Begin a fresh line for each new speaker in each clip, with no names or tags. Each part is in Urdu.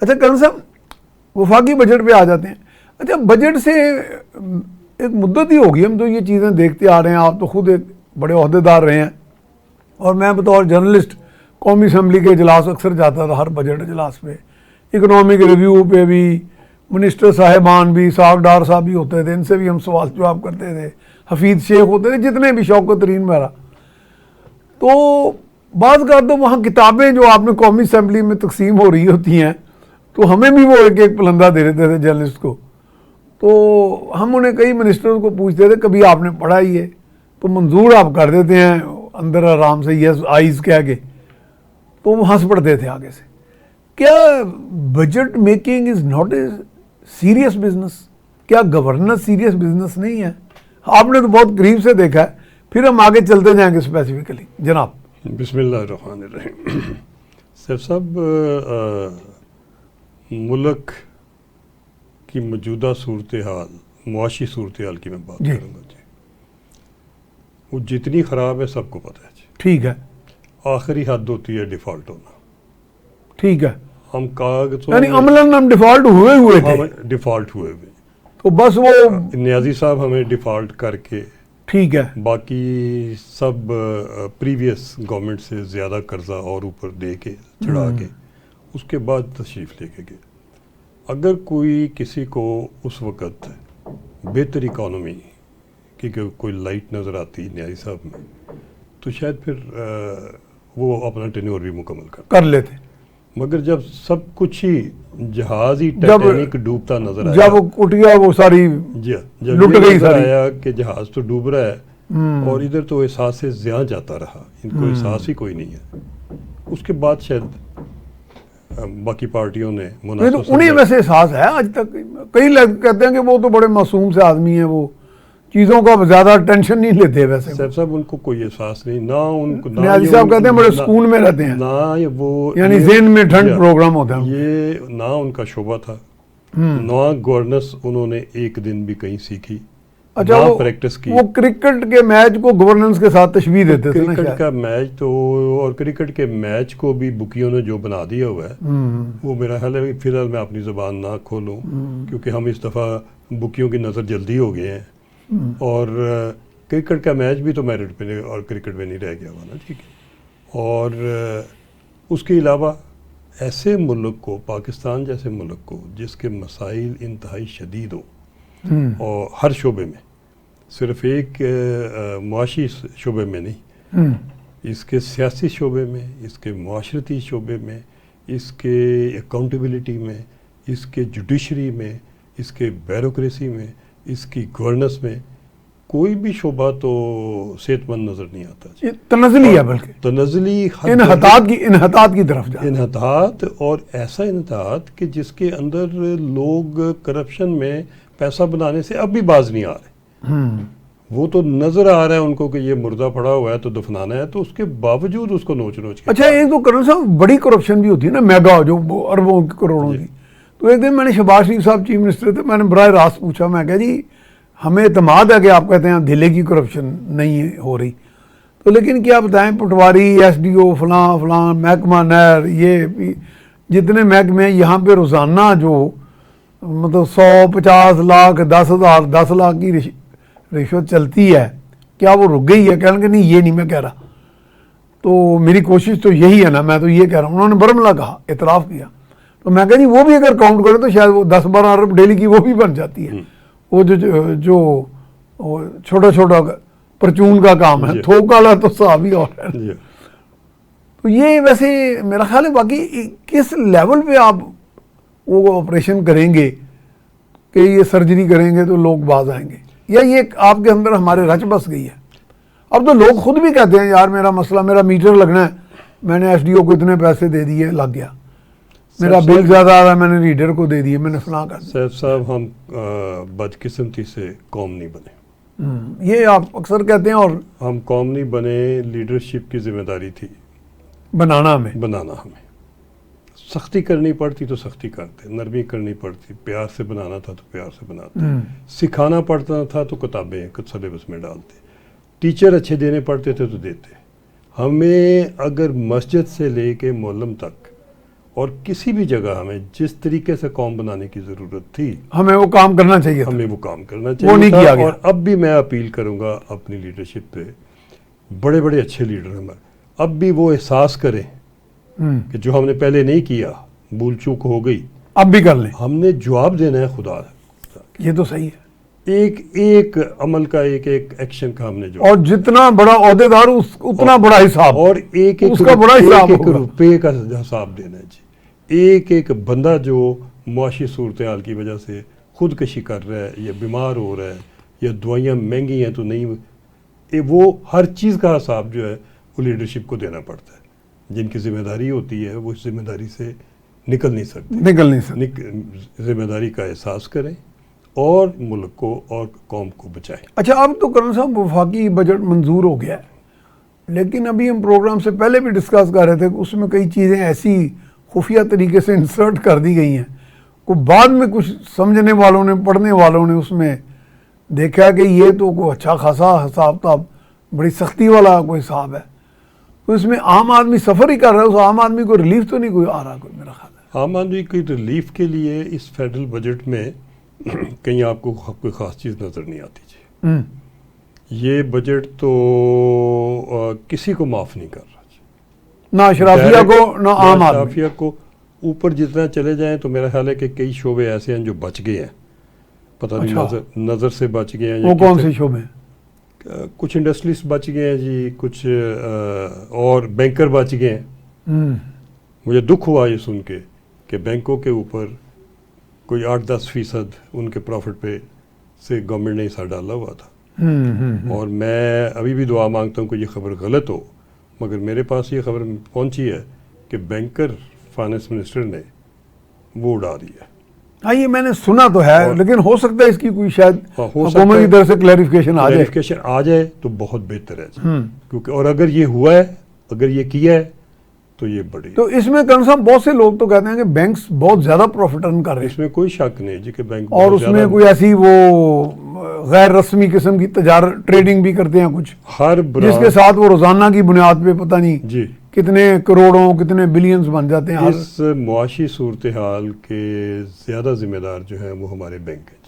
اچھا کرن صاحب وفاقی بجٹ پہ آ جاتے ہیں. اچھا بجٹ سے ایک مدت ہی ہوگی ہم تو یہ چیزیں دیکھتے آ رہے ہیں, آپ تو خود ایک بڑے عہدے دار رہے ہیں, اور میں بطور جرنلسٹ قومی اسمبلی کے اجلاس اکثر جاتا تھا, ہر بجٹ اجلاس پہ, اکنامک ریویو پہ بھی منسٹر صاحبان بھی, ساکھ ڈار صاحب بھی ہوتے تھے, ان سے بھی ہم سوال جواب کرتے تھے, حفیظ شیخ ہوتے تھے, جتنے بھی شوکت ترین میرا. تو بعض کا تو وہاں کتابیں جو آپ نے قومی اسمبلی میں تقسیم ہو رہی ہوتی ہیں تو ہمیں بھی وہ ایک ایک پلندہ دے دیتے تھے جرنلسٹ کو. تو ہم انہیں کئی منسٹروں کو پوچھتے تھے کبھی آپ نے پڑھا ہی ہے, تو منظور آپ کر دیتے ہیں اندر آرام سے یس آئیز کہہ کے, تو وہ ہنس پڑتے تھے آگے سے. کیا budget making is not a serious business? کیا گورننس سیریس بزنس نہیں ہے؟ آپ نے تو بہت قریب سے دیکھا ہے, پھر ہم آگے چلتے جائیں گے اسپیسیفکلی. جناب
بسم اللہ الرحمن الرحیم. سیف صاحب, ملک کی موجودہ صورتحال, معاشی صورتحال کی میں بات کروں گا جی, وہ جتنی خراب ہے سب کو پتہ ہے جی.
ٹھیک ہے.
آخری حد ہوتی ہے ڈیفالٹ ہونا.
ٹھیک ہے.
ہم کاغذوں
یعنی عملاً ہم ڈیفالٹ ہوئے تھے.
ڈیفالٹ ہوئے ہوئے
تو بس وہ
نیازی صاحب ہمیں ڈیفالٹ کر کے,
ٹھیک ہے,
باقی سب پریویس گورنمنٹ سے زیادہ قرضہ اور اوپر دے کے چڑھا کے اس کے بعد تشریف لے کے گئے. اگر کوئی کسی کو اس وقت بہتر اکانومی کی کوئی لائٹ نظر آتی نیازی صاحب میں, تو شاید پھر وہ اپنا ٹینیور بھی مکمل
کر لیتے.
مگر جب سب کچھ ہی جہاز ہی ٹائٹینک ڈوبتا نظر آیا,
جب کٹیا وہ ساری
لٹ گئی ساری, آیا کہ جہاز تو ڈوب رہا ہے اور ادھر تو احساس سے زیاں جاتا رہا, ان کو احساس ہی کوئی نہیں ہے. اس کے بعد شاید باقی پارٹیوں نے مناسب,
انہیں ویسے احساس ہے آج تک. کئی لوگ کہتے ہیں کہ وہ تو بڑے معصوم سے آدمی ہیں, وہ چیزوں کا زیادہ ٹینشن نہیں لیتے. ویسے
صاحب صاحب ان کو کوئی احساس نہیں, نہ ان کو,
نیازی صاحب کہتے ہیں بڑے سکون میں رہتے ہیں,
نہ وہ
یعنی ذہن میں ٹھنڈ پروگرام ہوتا ہے.
یہ نہ ان کا شعبہ تھا, نہ گورننس انہوں نے ایک دن بھی کہیں سیکھی,
اچھا
نہ پریکٹس کی.
وہ کرکٹ کے میچ کو گورننس کے ساتھ تشبیہ دیتے تھے.
کرکٹ کا میچ تو, اور کرکٹ کے میچ کو بھی بکیوں نے جو بنا دیا ہوا ہے وہ میرا خیال ہے فی الحال میں اپنی زبان نہ کھولوں, کیونکہ ہم اس دفعہ بکیوں کی نظر جلدی ہو گئے ہیں, اور کرکٹ کا میچ بھی تو میرٹ پہ اور کرکٹ پہ نہیں رہ گیا ہوا نا. ٹھیک ہے. اور اس کے علاوہ ایسے ملک کو, پاکستان جیسے ملک کو جس کے مسائل انتہائی شدید ہوں, اور ہر شعبے میں, صرف ایک معاشی شعبے میں نہیں, اس کے سیاسی شعبے میں, اس کے معاشرتی شعبے میں, اس کے اکاؤنٹیبلٹی میں, اس کے جوڈیشری میں, اس کے بیوروکریسی میں, اس کی گورننس میں کوئی بھی شعبہ تو صحت مند نظر نہیں آتا.
تنزلی ہے, بلکہ
تنزلی,
انحطاط کی طرف جاتا ہے.
انحطاط, اور ایسا انحطاط کہ جس کے اندر لوگ کرپشن میں پیسہ بنانے سے اب بھی باز نہیں آ رہے. وہ تو نظر آ رہا ہے ان کو کہ یہ مردہ پڑا ہوا ہے تو دفنانا ہے, تو اس کے باوجود اس کو نوچ نوچ کے.
اچھا ایک تو کرن صاحب بڑی کرپشن بھی ہوتی ہے نا, میگا, جو اربوں کروڑوں کی. تو ایک دن میں نے شہباز شریف صاحب چیف منسٹر تھے, میں نے براہ راست پوچھا, میں کہا جی ہمیں اعتماد ہے کہ آپ کہتے ہیں دھیلے کی کرپشن نہیں ہو رہی, تو لیکن کیا بتائیں پٹواری, ایس ڈی او, فلاں محکمہ نہر, یہ جتنے محکمے ہیں یہاں پہ روزانہ جو مطلب 100-50 لاکھ 10,000 10 لاکھ کی رشوت چلتی ہے, کیا وہ رک گئی ہے؟ کہنے کہ نہیں یہ نہیں میں کہہ رہا, تو میری کوشش تو یہی ہے نا, میں تو یہ کہہ رہا ہوں. انہوں نے برملا کہا, اعتراف کیا, تو میں کہا جی وہ بھی اگر کاؤنٹ کریں تو شاید وہ 10-12 ارب ڈیلی کی وہ بھی بن جاتی ہے. وہ جو چھوٹا چھوٹا پرچون کا کام ہے, تھوک والا تو صاحب ہی اور ہے. تو یہ ویسے میرا خیال ہے باقی کس لیول پہ آپ وہ آپریشن کریں گے کہ یہ سرجری کریں گے تو لوگ باز آئیں گے, یا یہ آپ کے اندر ہمارے رچ بس گئی ہے؟ اب تو لوگ خود بھی کہتے ہیں یار میرا مسئلہ, میرا میٹر لگنا ہے, میں نے ایس ڈی او کو اتنے پیسے دے دیے, لگ گیا, میرا بل زیادہ آ رہا ہے, میں نے ریڈر کو دے دیے, میں نے فلاں کر دیا.
صاحب صاحب ہم بدقسمتی سے قوم نہیں بنے,
یہ آپ اکثر کہتے ہیں, اور
ہم قوم نہیں بنے, لیڈرشپ کی ذمہ داری تھی
بنانا
ہمیں. سختی کرنی پڑتی تو سختی کرتے, نرمی کرنی پڑتی, پیار سے بنانا تھا تو پیار سے بناتے, سکھانا پڑتا تھا تو کتابیں سلیبس میں ڈالتے, ٹیچر اچھے دینے پڑتے تھے تو دیتے. ہمیں اگر مسجد سے لے کے معلم تک اور کسی بھی جگہ ہمیں جس طریقے سے قوم بنانے کی ضرورت تھی
ہمیں وہ کام کرنا چاہیے تھا.
ہمیں وہ کام کرنا چاہیے
وہ نہیں
تھا.
کیا گیا.
اور اب بھی میں اپیل کروں گا اپنی لیڈرشپ پہ, بڑے بڑے اچھے لیڈر ہمارے, اب بھی وہ احساس کریں کہ جو ہم نے پہلے نہیں کیا, بھول چوک ہو گئی,
اب بھی کر لیں.
ہم نے جواب دینا ہے خدا.
یہ تو صحیح ہے.
ایک ایک عمل کا, ایک ایک ایکشن کا ہم نے جو,
اور جتنا بڑا عہدیدار اتنا بڑا حساب,
اور ایک
اس کا بڑا حساب
ایک
ہوگا.
روپے کا حساب دینا ہے جی. ایک ایک بندہ جو معاشی صورتحال کی وجہ سے خودکشی کر رہا ہے یا بیمار ہو رہا ہے یا دوائیاں مہنگی ہیں تو نہیں, وہ ہر چیز کا حساب جو ہے وہ لیڈرشپ کو دینا پڑتا ہے. جن کی ذمہ داری ہوتی ہے وہ اس ذمہ داری سے نکل نہیں سکتے. ذمہ داری کا احساس کریں اور ملک کو اور قوم کو بچائیں.
اچھا, اب تو کرن صاحب وفاقی بجٹ منظور ہو گیا ہے, لیکن ابھی ہم پروگرام سے پہلے بھی ڈسکس کر رہے تھے کہ اس میں کئی چیزیں ایسی خفیہ طریقے سے انسرٹ کر دی گئی ہیں کو بعد میں کچھ سمجھنے والوں نے, پڑھنے والوں نے اس میں دیکھا کہ یہ تو کوئی اچھا خاصا حساب تاب, بڑی سختی والا کوئی حساب ہے. تو اس میں عام آدمی سفر ہی کر رہا ہے, اس عام آدمی کو ریلیف تو نہیں کوئی آ رہا کوئی, میرا خیال ہے.
عام آدمی کی ریلیف کے لیے اس فیڈرل بجٹ میں کہیں آپ کو کوئی خاص چیز نظر نہیں آتی جی. یہ بجٹ تو کسی کو معاف نہیں کر رہا جی.
نہ اشرافیہ کو نہ عام آدمی.
اشرافیہ کو اوپر جتنا چلے جائیں تو میرا خیال ہے کہ کئی شعبے ایسے ہیں جو بچ گئے ہیں, پتہ نہیں نظر سے بچ گئے ہیں.
وہ کون سے شعبے ہیں؟
کچھ انڈسٹریز بچ گئے ہیں جی, کچھ اور بینکر بچ گئے ہیں. مجھے دکھ ہوا یہ سن کے کہ بینکوں کے اوپر کوئی 8-10% ان کے پروفٹ پہ سے گورنمنٹ نے حصہ ڈالا ہوا تھا. اور میں ابھی بھی دعا مانگتا ہوں کہ یہ خبر غلط ہو, مگر میرے پاس یہ خبر پہنچی ہے کہ بینکر فائنانس منسٹر نے وہ اڑا دیا.
ہاں, یہ میں نے سنا تو ہے, لیکن ہو سکتا ہے اس کی کوئی شاید حکومت کی طرف سے کلیریفیکیشن
آ جائے تو بہت بہتر ہے جی. کیونکہ اور اگر یہ ہوا ہے, اگر یہ کیا ہے تو یہ بڑی.
تو اس میں کم سے کم بہت سے لوگ تو کہتے ہیں کہ بینکس بہت زیادہ پروفٹ ارن کر رہے ہیں.
اس میں کوئی شک نہیں جی کہ بینک,
اور اس میں کوئی ایسی وہ غیر رسمی قسم کی تجارت ٹریڈنگ بھی کرتے ہیں کچھ,
ہر
جس کے ساتھ وہ روزانہ کی بنیاد پہ پتہ نہیں
جی
کتنے کروڑوں کتنے بلینز بن جاتے ہیں.
اس معاشی صورتحال کے زیادہ ذمہ دار جو ہیں وہ ہمارے بینک ہیں جی.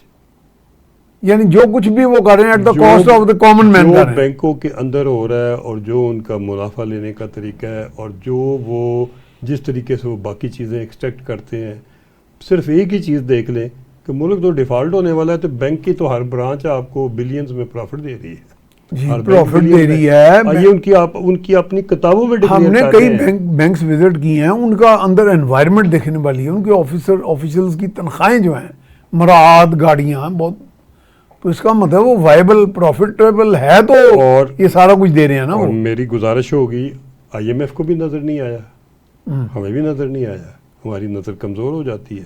یعنی جو کچھ بھی وہ کر رہے ہیں at the cost of the common man کر رہے ہیں.
بینکوں کے اندر ہو رہا ہے اور جو ان کا منافع لینے کا طریقہ ہے اور جو وہ جس طریقے سے وہ باقی چیزیں ایکسٹریکٹ کرتے ہیں, صرف ایک ہی چیز دیکھ لیں کہ ملک تو ڈیفالٹ ہونے والا ہے تو بینک کی تو ہر برانچ آپ کو بلینز میں پروفٹ دے رہی ہے.
پروفٹ دے رہی ہے.
یہ ان کی اپنی کتابوں میں
ہم نے کئی بینکس وزٹ کی ہیں, ان کا اندر انوائرمنٹ دیکھنے والی ہے, ان کے آفیسرز کی تنخواہیں جو ہیں, مراعات گاڑیاں بہت, تو اس کا مطلب وہ وائبل پروفیٹیبل ہے تو اور یہ سارا کچھ دے رہے ہیں نا.
اور میری گزارش ہوگی IMF کو بھی نظر نہیں آیا, ہمیں بھی نظر نہیں آیا. ہماری نظر کمزور ہو جاتی ہے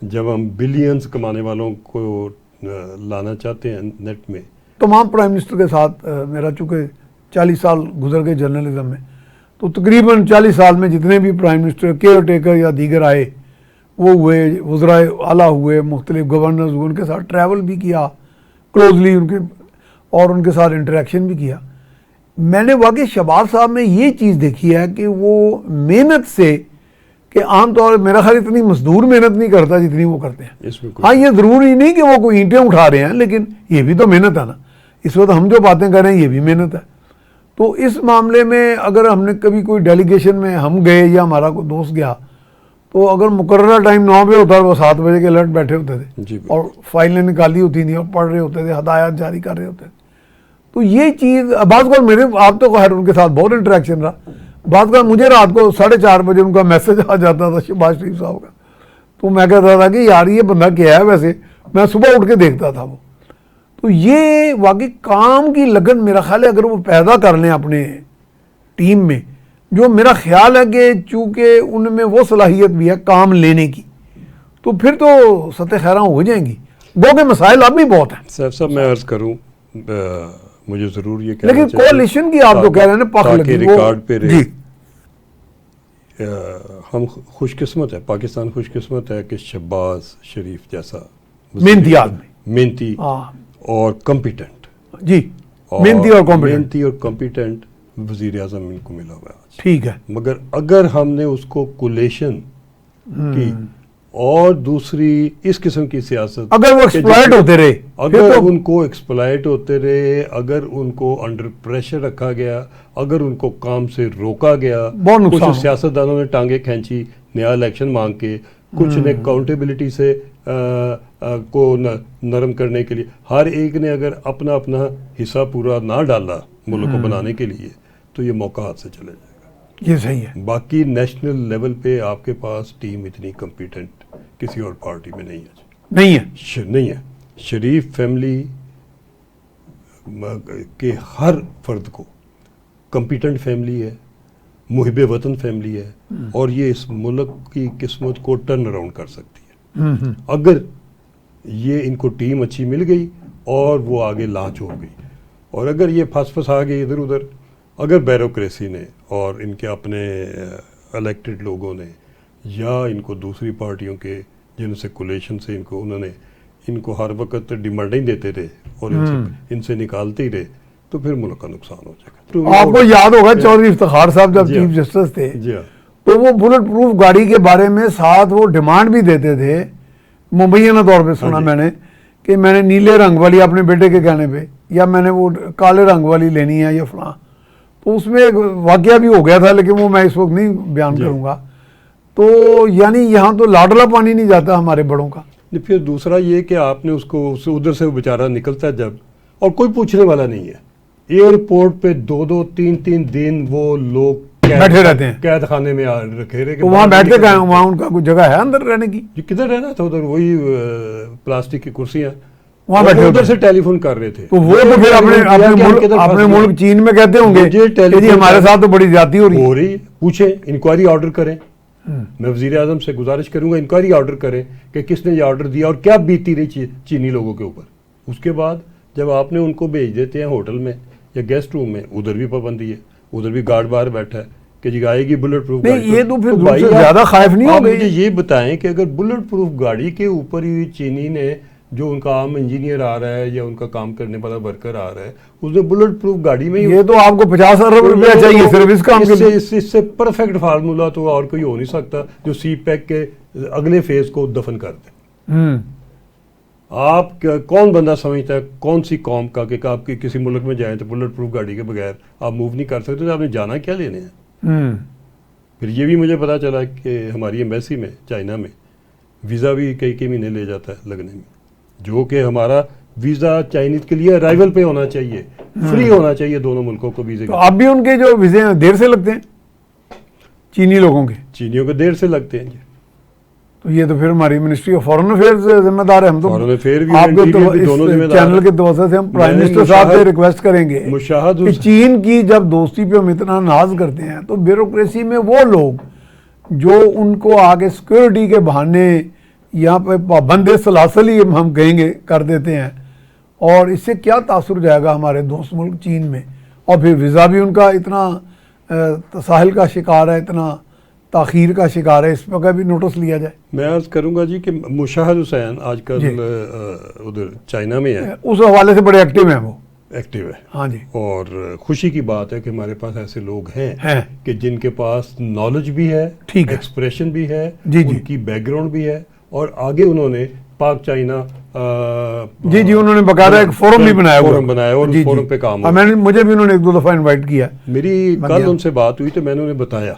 جب ہم بلینز کمانے والوں کو لانا چاہتے ہیں نیٹ میں.
تمام پرائم منسٹر کے ساتھ میرا چونکہ 40 سال گزر گئے جرنلزم میں, تو تقریباً 40 سال میں جتنے بھی پرائم منسٹر کیئر ٹیکر یا دیگر آئے وہ ہوئے, وزرائے اعلیٰ ہوئے, مختلف گورنرز ہوئے, ان کے ساتھ ٹریول بھی کیا کلوزلی ان کے, اور ان کے ساتھ انٹریکشن بھی کیا. میں نے واقعی شہباز صاحب میں یہ چیز دیکھی ہے کہ وہ محنت سے, کہ عام طور میرا خیال اتنی مزدور محنت نہیں کرتا جتنی وہ کرتے ہیں. ہاں, یہ ضروری نہیں کہ وہ کوئی اینٹیں اٹھا رہے ہیں, لیکن یہ بھی تو محنت ہے نا. اس وقت ہم جو باتیں کر رہے ہیں یہ بھی محنت ہے. تو اس معاملے میں اگر ہم نے کبھی کوئی ڈیلیگیشن میں ہم گئے یا ہمارا کوئی دوست گیا, تو اگر مقررہ ٹائم 9 بجے ہوتا ہے وہ 7 بجے کے الرٹ بیٹھے ہوتے تھے اور فائلیں نکالی ہوتی تھیں اور پڑھ رہے ہوتے تھے, ہدایات جاری کر رہے ہوتے تھے. تو یہ چیز بعض کا میرے, آپ تو خیر ان کے ساتھ بہت انٹریکشن رہا, بعض کا مجھے رات کو 4:30 بجے ان کا میسج آ جاتا تھا شہباز شریف صاحب کا, تو میں کہتا تھا کہ یار یہ بندہ کیا ہے, ویسے میں صبح اٹھ کے دیکھتا تھا وہ. تو یہ واقعی کام کی لگن میرا خیال ہے اگر وہ پیدا کر لیں اپنے ٹیم میں, جو میرا خیال ہے کہ چونکہ ان میں وہ صلاحیت بھی ہے کام لینے کی, تو پھر تو سطح خیراں ہو جائیں گی. گو کہ مسائل اب بھی بہت ہیں.
صاحب میں عرض کروں, مجھے ضرور یہ کہنا
لیکن کوalition کی آپ تو کہہ رہے ہیں نا پخ لگی
ریکارڈ پہ رہے. ہم خوش قسمت ہے, پاکستان خوش قسمت ہے کہ شہباز شریف جیسا
محنتی آدمی,
محنتی اور کمپیٹنٹ,
جی محنتی اور
کمپیٹنٹ وزیر اعظم ان کو ملا ہوا ہے.
ٹھیک ہے,
مگر اگر ہم نے اس کو کولیشن کی، اور دوسری اس قسم کی سیاست
اگر وہ ایکسپلائٹ ہوتے رہے،
اگر ان کو ایکسپلائٹ ہوتے رہے، اگر ان کو انڈر پریشر رکھا گیا، اگر ان کو کام سے روکا گیا، کچھ سیاستدانوں نے ٹانگیں کھینچی نیا الیکشن مانگ کے، کچھ نے اکاؤنٹیبلٹی سے کو نرم کرنے کے لیے، ہر ایک نے اگر اپنا اپنا حصہ پورا نہ ڈالا ملک کو بنانے کے لیے، تو یہ موقع ہاتھ سے چلے جائے گا۔
یہ صحیح ہے۔
باقی نیشنل لیول پہ آپ کے پاس ٹیم اتنی کمپیٹنٹ کسی اور پارٹی میں نہیں ہے، نہیں ہے۔ شریف فیملی کے ہر فرد کو کمپیٹنٹ فیملی ہے، محب وطن فیملی ہے، اور یہ اس ملک کی قسمت کو ٹرن اراؤنڈ کر سکتی ہے اگر یہ ان کو ٹیم اچھی مل گئی اور وہ آگے لانچ ہو گئی۔ اور اگر یہ پھنس آ گئی ادھر ادھر، اگر بیوروکریسی نے اور ان کے اپنے الیکٹڈ لوگوں نے، یا ان کو دوسری پارٹیوں کے جن سے کولیشن سے انہوں نے ان کو ہر وقت ڈیمانڈیں دیتے رہے اور ان سے نکالتے ہی رہے، تو پھر ملک کا نقصان ہو جائے گا۔
آپ کو یاد ہوگا چودھری افتخار صاحب جب چیف جسٹس تھے تو وہ بلٹ پروف گاڑی کے بارے میں ساتھ وہ ڈیمانڈ بھی دیتے تھے، مبینہ طور پہ سنا میں نے، کہ میں نے نیلے رنگ والی اپنے بیٹے کے کہنے پہ، یا میں نے وہ کالے رنگ والی لینی ہے یا فلاں۔ تو اس میں ایک واقعہ بھی ہو گیا تھا، لیکن وہ میں اس وقت نہیں بیان کروں گا۔ تو یعنی یہاں تو لاڈلا پانی نہیں جاتا ہمارے بڑوں کا۔
پھر دوسرا یہ کہ آپ نے اس کو ادھر سے بیچارہ نکلتا ہے جب، اور کوئی پوچھنے والا نہیں ہے، ایئرپورٹ پہ 2-3 دن وہ لوگ
بیٹھے رہتے ہیں،
قید خانے میں رکھے رہے،
وہاں بیٹھتے گئے، وہاں ان کا کوئی جگہ ہے اندر رہنے کی؟
کدھر رہنا تھا ادھر، وہی پلاسٹک کی کرسیاں،
وہاں بیٹھے
ادھر سے ٹیلی فون کر رہے تھے۔
تو وہ تو پھر اپنے ملک چین میں کہتے ہوں گے کہ جی ہمارے ساتھ تو بڑی زیادتی ہو رہی ہے۔
پوچھیں، انکوائری آرڈر کریں، میں وزیر اعظم سے گزارش کروں گا انکوائری آرڈر کریں کہ کس نے یہ آرڈر دیا اور کیا بیتی رہی چینی لوگوں کے اوپر۔ اس کے بعد جب آپ نے ان کو بھیج دیتے ہیں ہوٹل میں یا گیسٹ روم میں، ادھر بھی پابندی ہے، ادھر بھی گارڈ باہر بیٹھا ہے کہ جی آئے گی بلٹ پروف گاڑی۔
یہ تو پھر زیادہ خائف نہیں ہو گئی؟
مجھے یہ بتائیں کہ اگر بلٹ پروف گاڑی کے اوپر ہی چینی نے، جو ان کا عام انجینئر آ رہا ہے یا ان کا کام کرنے والا ورکر آ رہا ہے، اس نے بلٹ پروف گاڑی میں،
یہ تو آپ کو 50 ارب روپیہ چاہیے صرف اس کام کے لیے۔
اس سے پرفیکٹ فارمولا تو اور کوئی ہو نہیں سکتا جو سی پیک کے اگلے فیز کو دفن کر دے۔ آپ کون بندہ سمجھتا ہے کون سی قوم کا کہ آپ کی کسی ملک میں جائیں تو بلٹ پروف گاڑی کے بغیر آپ موو نہیں کر سکتے، تو آپ نے جانا کیا لینے ہیں؟ پھر یہ بھی مجھے پتا چلا کہ ہماری ایمبیسی میں چائنا میں ویزا بھی کئی مہینے لے جاتا ہے لگنے میں، جو کہ ہمارا ویزا چائنیز کے لیے ارائیول پہ ہونا چاہیے، فری ہونا چاہیے دونوں ملکوں کو ویزے۔
اب بھی ان کے جو ویزے دیر سے لگتے ہیں چینی لوگوں کے؟
چینیوں کے دیر سے لگتے ہیں جی۔
تو یہ تو پھر ہماری منسٹری آف فارن افیئرز ذمہ دار ہے۔ ہم تو
فارن افیئر بھی
آپ کو
دونوں ذمہ دار ہیں۔
چینل کے توسط سے ہم پرائم منسٹر صاحب سے ریکویسٹ کریں گے کہ چین کی جب دوستی پہ ہم اتنا ناز کرتے ہیں تو بیوروکریسی میں وہ لوگ جو ان کو آگے سیکورٹی کے بہانے یہاں پہ پابند سلاسل ہی ہم کہیں گے کر دیتے ہیں، اور اس سے کیا تاثر جائے گا ہمارے دوست ملک چین میں، اور پھر ویزا بھی ان کا اتنا تساہل کا شکار ہے، اتنا تاخیر کا شکار ہے، اس پہ کا بھی نوٹس لیا جائے۔
میں عرض کروں گا جی کہ مشاہد حسین آج کل ادھر چائنا میں ہے،
اس حوالے سے بڑے ایکٹیو ہیں، وہ
ایکٹیو ہے۔
ہاں جی،
اور خوشی کی بات ہے کہ ہمارے پاس ایسے لوگ ہیں کہ جن کے پاس نالج بھی ہے، ایکسپریشن بھی ہے، ان کی بیک گراؤنڈ بھی ہے، اور آگے انہوں نے پاک چائنا
جی انہوں نے باقاعدہ ایک فورم بھی بنایا
اور اس فورم پہ کام ہوا۔
مجھے بھی انہوں نے 1-2 دفعہ انوائٹ کیا۔
میری کل ان سے بات ہوئی تو میں نے انہیں بتایا،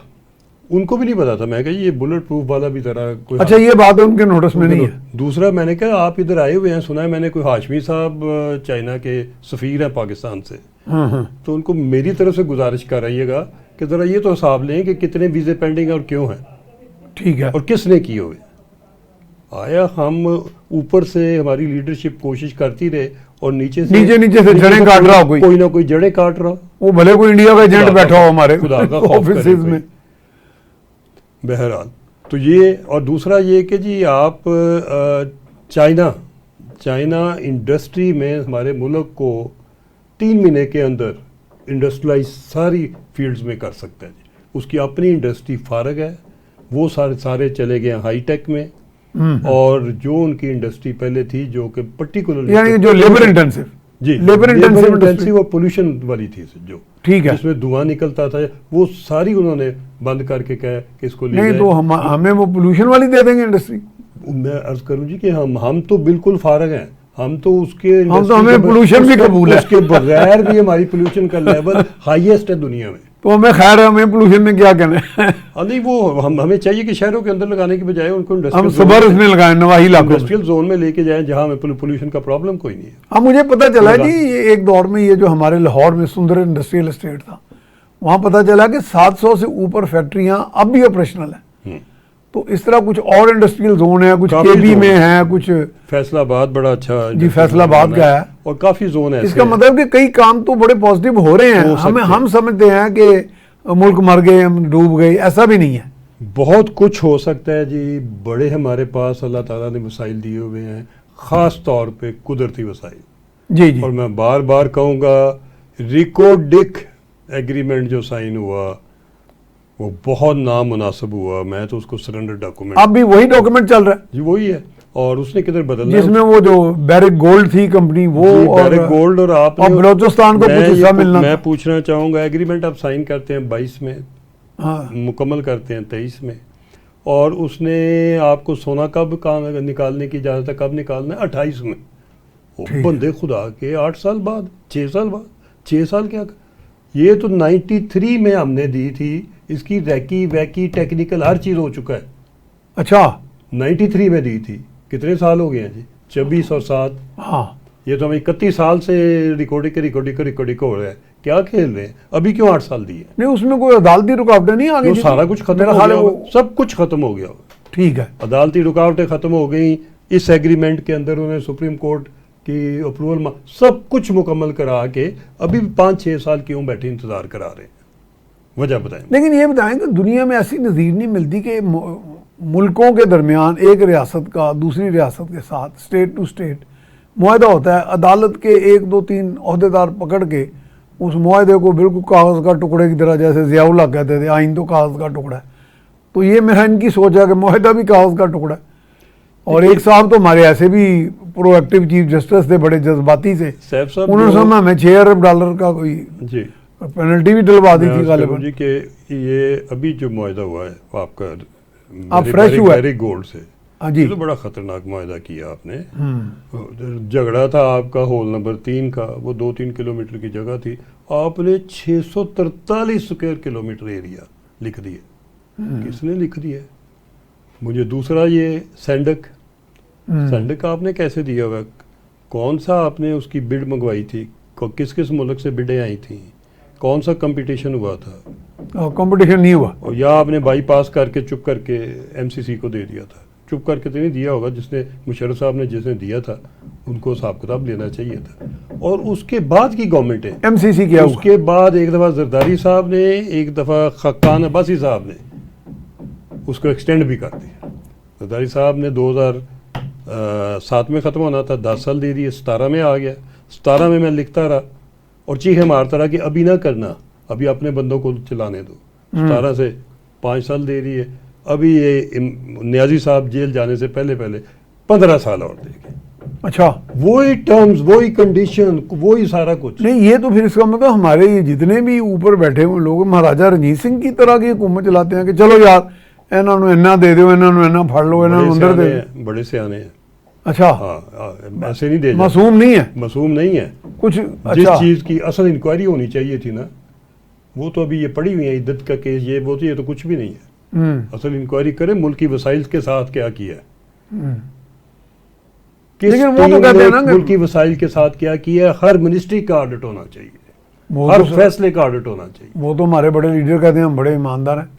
ان کو بھی نہیں پتا تھا، میں کہا یہ بلٹ پروف والا بھی ذرا کوئی،
اچھا یہ بات ان کے نوٹس میں نہیں ہے۔
دوسرا میں نے کہا آپ ادھر آئے ہوئے ہیں، سنا ہے میں نے کوئی ہاشمی صاحب چائنا کے سفیر ہیں پاکستان سے، تو ان کو میری طرف سے گزارش کر رہیے گا کہ ذرا یہ تو حساب لیں کہ کتنے ویزے پینڈنگ اور کیوں ہیں،
ٹھیک ہے،
اور کس نے کیے ہوئے۔ آیا ہم اوپر سے ہماری لیڈرشپ کوشش کرتی رہے اور نیچے سے
جڑیں کاٹ رہا ہو،
کوئی نہ کوئی جڑیں کاٹ رہا،
وہ بھلے کوئی انڈیا کا ایجنٹ بیٹھا ہو ہمارے
خدا کا خوف
آفیسز میں۔
بہرحال تو یہ، اور دوسرا یہ کہ جی آپ چائنا انڈسٹری میں ہمارے ملک کو 3 مہینے کے اندر انڈسٹریلائز ساری فیلڈز میں کر سکتا ہے جی۔ اس کی اپنی انڈسٹری فارغ ہے، وہ سارے چلے گئے ہائی ٹیک میں، اور جو ان کی انڈسٹری پہلے تھی جو کہ پرٹیکولر
یعنی جو لیبر انٹینسو
جی
لیبر انٹینسو
اور پولوشن والی تھی جو
ٹھیک ہے
جس میں دھواں نکلتا تھا وہ ساری انہوں نے بند کر کے کہا کہ اس کو لے
نہیں تو ہمیں وہ پولوشن والی دے دیں گے انڈسٹری.
میں عرض کروں جی کہ ہم تو بالکل فارغ ہیں. ہم تو اس کے
ہمیں پولوشن بھی قبول ہے,
اس کے بغیر بھی ہماری پولوشن کا لیول ہائیسٹ ہے دنیا میں.
تو ہمیں خیر ہے, ہمیں پولوشن میں کیا کہنا ہے.
نہیں وہ ہمیں چاہیے کہ شہروں کے اندر لگانے کی بجائے ان کو
ہم صبر اس میں لگائیں نواحی علاقوں میں,
انڈسٹریل زون میں لے کے جائیں جہاں ہمیں پولوشن کا پرابلم کوئی نہیں ہے.
ہاں مجھے پتہ چلا جی ایک دور میں یہ جو ہمارے لاہور میں سندر انڈسٹریل اسٹیٹ تھا وہاں پتہ چلا کہ 700 سے اوپر فیکٹریاں اب بھی آپریشنل ہیں. تو اس طرح کچھ اور انڈسٹریل زون ہے, کچھ کے بی میں ہے, کچھ
فیصل آباد بڑا اچھا
جی فیصل آباد کا ہے,
اور کافی زون ہے.
اس کا مطلب کہ کئی کام تو بڑے پازیٹیو ہو رہے ہیں. ہم سمجھتے ہیں کہ ملک مر گئے, ہم ڈوب گئے, ایسا بھی نہیں ہے.
بہت کچھ ہو سکتا ہے جی. بڑے ہمارے پاس اللہ تعالیٰ نے وسائل دیے ہوئے ہیں, خاص طور پہ قدرتی وسائل.
جی جی.
اور میں بار بار کہوں گا ریکوڈک ایگریمنٹ جو سائن ہوا وہ بہت نامناسب ہوا. میں تو اس کو سرنڈر ڈاکومنٹ,
اب بھی وہی ڈاکومنٹ چل رہا ہے
جی وہی ہے. اور اس نے کدھر بدلنا
جس میں وہ جو بیرک گولڈ تھی کمپنی وہ
بیرک گولڈ اور آپ
بلوچستان کو کچھ حصہ ملنا.
میں پوچھنا چاہوں گا ایگریمنٹ آپ سائن کرتے ہیں 22 میں, مکمل کرتے ہیں 23 میں, اور اس نے آپ کو سونا کب نکالنے کی اجازت ہے, کب نکالنا ہے 28 میں. بندے خدا کے 8 سال بعد 6 سال بعد 6 سال کیا, یہ تو 93 میں ہم نے دی تھی. اس کی ریکی ویکی ٹیکنیکل ہر چیز ہو چکا ہے.
اچھا
93 میں دی تھی. کتنے سال ہو گئے ہیں جی, 24 اور 7.
ہاں
یہ تو ہمیں 31 سال سے ریکارڈنگ ہو رہا ہے. کیا کھیل رہے ہیں, ابھی کیوں 8 سال دیے؟
نہیں اس میں کوئی عدالتی رکاوٹیں نہیں آگئی,
سارا کچھ ختم ہو گیا, سب کچھ ختم ہو گیا.
ٹھیک ہے,
عدالتی رکاوٹیں ختم ہو گئیں. اس ایگریمنٹ کے اندر انہوں نے سپریم کورٹ کی اپروول سب کچھ مکمل کرا کے ابھی 5-6 سال کیوں بیٹھے انتظار کرا رہے ہیں, وجہ بتائیں.
لیکن یہ بتائیں کہ دنیا میں ایسی نظیر نہیں ملتی کہ ملکوں کے درمیان ایک ریاست کا دوسری ریاست کے ساتھ اسٹیٹ ٹو اسٹیٹ معاہدہ ہوتا ہے, عدالت کے 1 2 3 عہدیدار پکڑ کے اس معاہدے کو بالکل کاغذ کا ٹکڑے کی طرح, جیسے ضیاء اللہ کہتے تھے آئین تو کاغذ کا ٹکڑا ہے, تو یہ میرا ان کی سوچ ہے کہ معاہدہ بھی کاغذ کا ٹکڑا ہے. اور ایک صاحب تو ہمارے ایسے بھی پرو ایکٹیو چیف جسٹس تھے, بڑے جذباتی سے, انہوں نے سمجھا ہمیں 6 ارب ڈالر کا کوئی
جی
پینلٹی بھی ڈلوا دی تھی غالباً.
جی کہ یہ ابھی جو معاہدہ ہوا ہے آپ کا
فریش ہوا ہے
بیرک گولڈ سے,
جی
تو بڑا خطرناک معاہدہ کیا آپ نے. جھگڑا تھا آپ کا ہول نمبر 3 کا, وہ 2-3 کلومیٹر کی جگہ تھی, آپ نے 643 اسکوائر کلومیٹر ایریا لکھ دیے. کس نے لکھ دیا ہے؟ مجھے دوسرا یہ سینڈک آپ نے کیسے دیا ہوا, کون سا آپ نے اس کی بڈ منگوائی تھی, کس کس ملک سے بڈیں آئی تھیں, کون سا کمپٹیشن ہوا تھا؟
کمپٹیشن نہیں ہوا.
اور یا آپ نے بائی پاس کر کے چپ کر کے ایم سی سی کو دے دیا تھا. چپ کر کے تو نہیں دیا ہوگا, جس نے مشرف صاحب نے جس نے دیا تھا ان کو حساب کتاب لینا چاہیے تھا. اور اس کے بعد کی گورنمنٹ ہے
ایم سی سی کیا
اس کے بعد ایک دفعہ زرداری صاحب نے, ایک دفعہ خاقان عباسی صاحب نے اس کو ایکسٹینڈ بھی کر دیا. زرداری صاحب نے 2007 میں ختم ہونا تھا, 10 سال دے دیے, 17 میں آ گیا. 17 میں لکھتا رہا اور چیخیں مارتا رہا کہ ابھی نہ کرنا, ابھی اپنے بندوں کو چلانے دو. 17 سے 5 سال دے دیے. ابھی یہ نیازی صاحب جیل جانے سے پہلے 15 سال اور دے گئے.
اچھا
وہی ٹرمز, وہی کنڈیشن, وہی سارا کچھ.
نہیں یہ تو پھر اس کا مطلب ہمارے یہ جتنے بھی اوپر بیٹھے ہوئے لوگ مہاراجا رنجیت سنگھ کی طرح کی حکومت چلاتے ہیں کہ چلو یار انہوں نے اینا دے دو, انہوں نے اینا پھڑ لو, انہوں نے اندر دے دو.
بڑے سیانے ہیں.
اچھا
ہاں ایسے نہیں دے,
معصوم نہیں ہے,
معصوم نہیں ہے
کچھ.
جس چیز کی اصل انکوائری ہونی چاہیے تھی نا, وہ تو ابھی یہ پڑی ہوئی ہے عدت کا کیس, یہ تو کچھ بھی نہیں ہے. اصل انکوائری کرے ملک کی وسائل کے ساتھ کیا کیا ہے,
لیکن وہ تو کہتے ہیں نا
ملک کی وسائل کے ساتھ کیا کیا ہے. ہر منسٹری کا آڈٹ ہونا چاہیے, ہر فیصلے کا آڈٹ ہونا چاہیے.
وہ تو ہمارے بڑے لیڈر کہتے ہیں ہم بڑے ایماندار ہیں.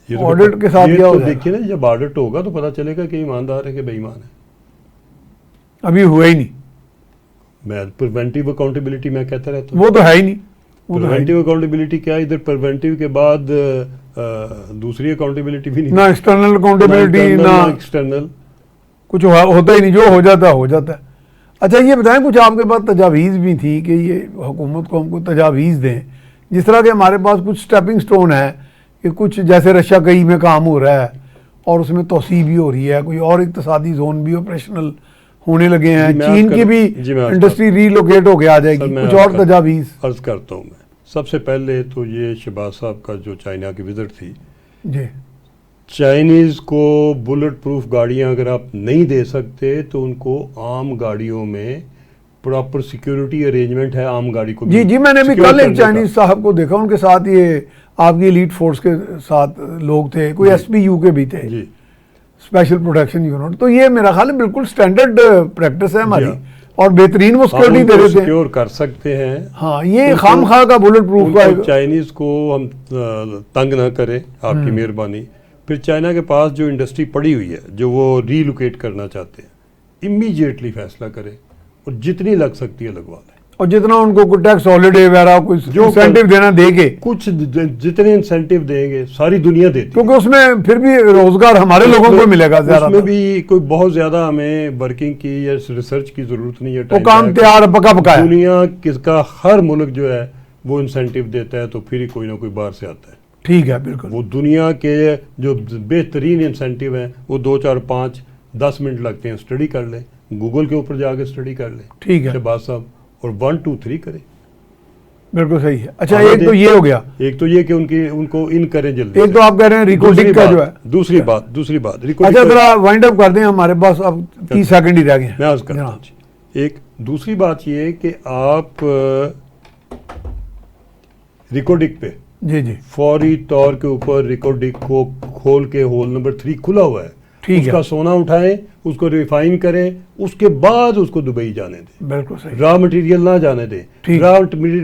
آڈٹ کے ساتھ کیا ہو جائے گا؟
دیکھیے نا, جب آڈٹ ہوگا تو پتہ چلے گا کہ ایماندار ہے کہ بے ایمان ہے.
ابھی ہوا ہی نہیں.
میں پریونٹیو اکاؤنٹیبلٹی میں کہتا رہتا ہوں,
وہ تو ہے ہی نہیں.
پریونٹیو اکاؤنٹیبلٹی کیا, ادھر پریونٹیو کے بعد دوسری اکاؤنٹیبلٹی بھی نہیں,
نہ ایکسٹرنل اکاؤنٹیبلٹی, نہ
ایکسٹرنل,
کچھ ہوتا ہی نہیں. جو ہو جاتا ہے ہو جاتا ہے. اچھا یہ بتائیں, کچھ آپ کے پاس تجاویز بھی تھی کہ یہ حکومت کو ہم کو تجاویز دیں, جس طرح کہ ہمارے پاس کچھ سٹیپنگ سٹون ہے کہ کچھ جیسے رشا کئی میں کام ہو رہا ہے اور اس میں توسیع بھی ہو رہی ہے, کوئی اور اقتصادی زون بھی آپریشنل ہونے لگے ہیں.
جی میں
چین
عرض
کی
کر-
بھی
جی میں عرض
انڈسٹری ری لوکیٹ ہو کے آ جائے
سر
گی.
میں
کچھ
عرض
اور تجاویز.
عرض کرتا ہوں میں. سب سے پہلے تو یہ شہباز صاحب کا جو چائنا کی وزٹ تھی،
جی
چائنیز کو بلٹ پروف گاڑیاں اگر آپ نہیں دے سکتے تو ان کو عام گاڑیوں میں پراپر سیکیورٹی ارینجمنٹ ہے عام گاڑی کو
جی میں نے بھی
secure
کل ایک
کرنے کا.
چائنیز صاحب کو دیکھا، ان کے ساتھ یہ آپ کی ایلیٹ فورس کے ساتھ لوگ تھے، کوئی ایس پی یو کے بھی تھے،
جی
اسپیشل پروٹیکشن یونٹ. تو یہ میرا خیال ہے بالکل سٹینڈرڈ پریکٹس ہے ہماری،
ہاں.
اور بہترین وہ
ہم
سیکورٹی
ان
دے
کو
رہے تھے.
سیکیور کر سکتے ہیں.
ہاں یہ
ان کو-
خام خواہ کا بلٹ پروف
ان
کا
کو چائنیز کو ہم تنگ نہ کریں، آپ کی مہربانی. پھر چائنا کے پاس جو انڈسٹری پڑی ہوئی ہے جو وہ ری لوکیٹ کرنا چاہتے ہیں، امیجیٹلی فیصلہ کریں اور جتنی لگ سکتی ہے لگوا لیں.
اور جتنا ان کو کوئی ٹیکس ہالیڈے وغیرہ کوئی
جو
انسینٹیو دینا دے کے،
کچھ جتنے انسینٹیو دیں گے ساری دنیا دیتی ہے.
کیونکہ اس میں پھر بھی روزگار ہمارے لوگوں کو ملے گا زیادہ.
اس میں بھی کوئی بہت زیادہ ہمیں ورکنگ کی یا ریسرچ کی ضرورت نہیں ہے.
وہ کام تیار پکا پکا ہے.
دنیا کس کا ہر ملک جو ہے وہ انسینٹیو دیتا ہے تو پھر ہی کوئی نہ کوئی باہر سے آتا ہے.
ٹھیک ہے بالکل.
وہ دنیا کے جو بہترین انسینٹیو ہیں وہ 2 4 5 10 منٹ لگتے ہیں، اسٹڈی کر لیں، گوگل کے اوپر جا کے اسٹڈی کر لیں.
ٹھیک ہے
شہباز صاحب، اور 1 2 3 کریں.
بالکل صحیح ہے. اچھا
آنا
ایک تو
دیں.
یہ ہو گیا.
ایک تو یہ کہ ان کو ان کریں جلدی
ایک
سے.
تو آپ کہہ رہے ہیں ریکارڈنگ کا جو ہے.
دوسری بات
اچھا ذرا وائنڈ اپ کر دیں، ہمارے پاس اب 30 سیکنڈ ہی رہ گئے ہیں.
میں عرض کرتا ہوں جی. ایک دوسری بات یہ ہے کہ آپ ریکارڈنگ پہ
جی
فوری طور کے اوپر ریکارڈنگ کو کھول کے ہول نمبر 3 کھلا ہوا ہے،
ٹھیک
اس
ہے.
کا سونا اٹھائیں، اس کو ریفائن کریں، اس کے بعد اس کو دبئی جانے دیں.
بالکل صحیح.
را مٹیریل نہ جانے دیں.
ٹھیک.
را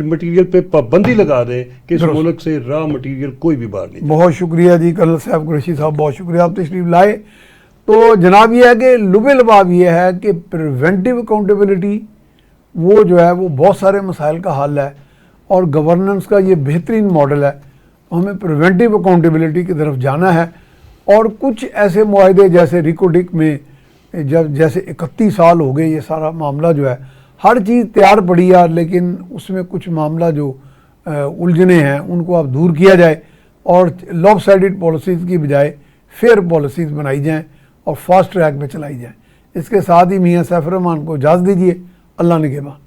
مٹیریل پہ پابندی لگا دیں کہ اس
درست.
ملک سے را مٹیریل کوئی بھی باہر نہیں جائے.
بہت شکریہ جی کرنل صاحب قریشی صاحب، بہت شکریہ آپ تشریف لائے. تو جناب یہ ہے کہ لب لباب یہ ہے کہ پریونٹیو اکاؤنٹیبلٹی وہ جو ہے وہ بہت سارے مسائل کا حل ہے، اور گورننس کا یہ بہترین ماڈل ہے. ہمیں پریونٹیو اکاؤنٹیبلٹی کی طرف جانا ہے، اور کچھ ایسے معاہدے جیسے ریکوڈک میں جیسے 31 سال ہو گئے یہ سارا معاملہ جو ہے، ہر چیز تیار پڑی ہے، لیکن اس میں کچھ معاملہ جو الجھنے ہیں ان کو اب دور کیا جائے، اور لاپ سائڈڈ پالیسیز کی بجائے فیئر پالیسیز بنائی جائیں اور فاسٹ ٹریک پہ چلائی جائیں. اس کے ساتھ ہی میاں سیف الرحمان کو اجازت دیجیے. اللہ نگہبان.